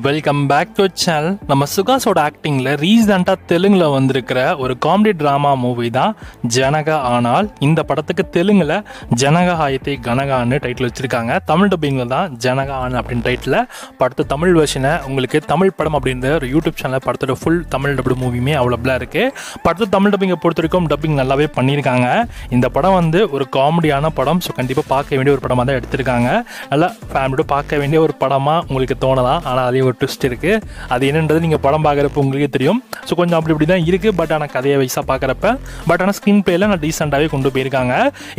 Welcome back to channel. நம்ம சுகாஸோட ஆக்டிங்கில் ரீசெண்டாக தெலுங்கில் வந்திருக்கிற ஒரு காமெடி ட்ராமா மூவி தான் ஜனக. ஆனால் இந்த படத்துக்கு தெலுங்கில் ஜனக ஆயத்தை கனகான்னு டைட்டில் வச்சுருக்காங்க. தமிழ் டப்பிங்கில் தான் ஜனக ஆன் அப்படின்னு டைட்டில். படத்து தமிழ் வெர்ஷனை உங்களுக்கு தமிழ் படம் அப்படின்ற ஒரு யூடியூப் சேனலில் படத்தோட ஃபுல் தமிழ் டப்பு மூவியுமே அவைலபிளாக இருக்குது. படத்து தமிழ் டப்பிங்கை பொறுத்த வரைக்கும் டப்பிங் நல்லாவே பண்ணியிருக்காங்க. இந்த படம் வந்து ஒரு காமெடியான படம். ஸோ கண்டிப்பாக பார்க்க வேண்டிய ஒரு படமாக தான் எடுத்திருக்காங்க. நல்லா ஃபேமிலியோட பார்க்க வேண்டிய ஒரு படமாக உங்களுக்கு தோணலாம். ஆனால் அதே ஒரு ட்விஸ்ட் இருக்குது. அது என்னன்றது நீங்கள் படம் பார்க்குறப்ப உங்களுக்கே தெரியும். ஸோ கொஞ்சம் அப்படி தான் இருக்குது. பட் ஆனால் கதையை வயசாக பார்க்குறப்ப ஆனால் ஸ்க்ரீன் பிளேயில் நான் டீசெண்டாகவே கொண்டு போயிருக்காங்க.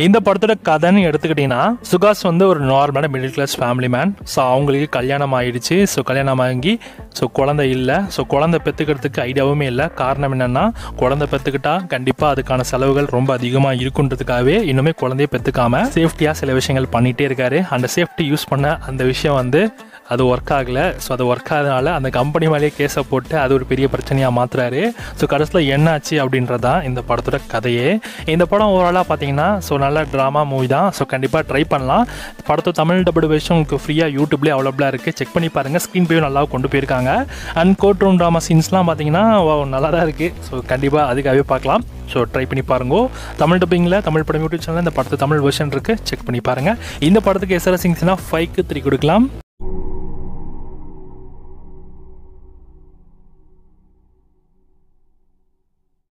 இந்த படத்தோட கதைன்னு எடுத்துக்கிட்டிங்கன்னா, சுகாஸ் வந்து ஒரு நார்மலான middle class family man. So அவங்களுக்கு கல்யாணம் ஆகிடுச்சு. ஸோ கல்யாணம் ஆகி குழந்தை இல்லை. ஸோ குழந்தை பெற்றுக்கிறதுக்கு ஐடியாவுமே இல்லை. காரணம் என்னென்னா, குழந்தை பெற்றுக்கிட்டா கண்டிப்பாக அதுக்கான செலவுகள் ரொம்ப அதிகமாக இருக்குன்றதுக்காகவே இன்னுமே குழந்தைய பெற்றுக்காம சேஃப்டியாக சில விஷயங்கள் பண்ணிகிட்டே இருக்காரு. அந்த சேஃப்டி யூஸ் பண்ண அந்த விஷயம் வந்து அது ஒர்க் ஆகலை. ஸோ அது ஒர்க் ஆகிறதுனால அந்த கம்பெனி மேலேயே கேஸை போட்டு அது ஒரு பெரிய பிரச்சனையாக மாற்றுறாரு. ஸோ கடைசியில் என்னாச்சு அப்படின்றதான் இந்த படத்தோட கதையே. இந்த படம் ஓவராலாக பார்த்தீங்கன்னா நல்ல ட்ராமா மூவி தான். ஸோ கண்டிப்பாக ட்ரை பண்ணலாம். படத்தோட தமிழ் டபுள் வெர்ஷன் உங்களுக்கு ஃப்ரீயாக யூடியூப்லேயே அவைலபிளாக இருக்குது. செக் பண்ணி பாருங்கள். ஸ்க்ரீன் பிளே நல்லா கொண்டு போயிருக்காங்க. அண்ட் கோர்ட் ரூம் ட்ராமா சீன்ஸ்லாம் பார்த்தீங்கன்னா நல்லா தான் இருக்குது. ஸோ கண்டிப்பாக அதுக்காகவே பார்க்கலாம். ஸோ ட்ரை பண்ணி பாருங்க. தமிழ் டப்பிங்கில் தமிழ் படம் யூடியூப் சேனலில் இந்த படத்தை தமிழ் வெர்ஷன் இருக்குது. செக் பண்ணி பாருங்கள். இந்த படத்துக்கு எஸ்ஆர் சிங்ஸ்னா 5க்கு 3 கொடுக்கலாம்.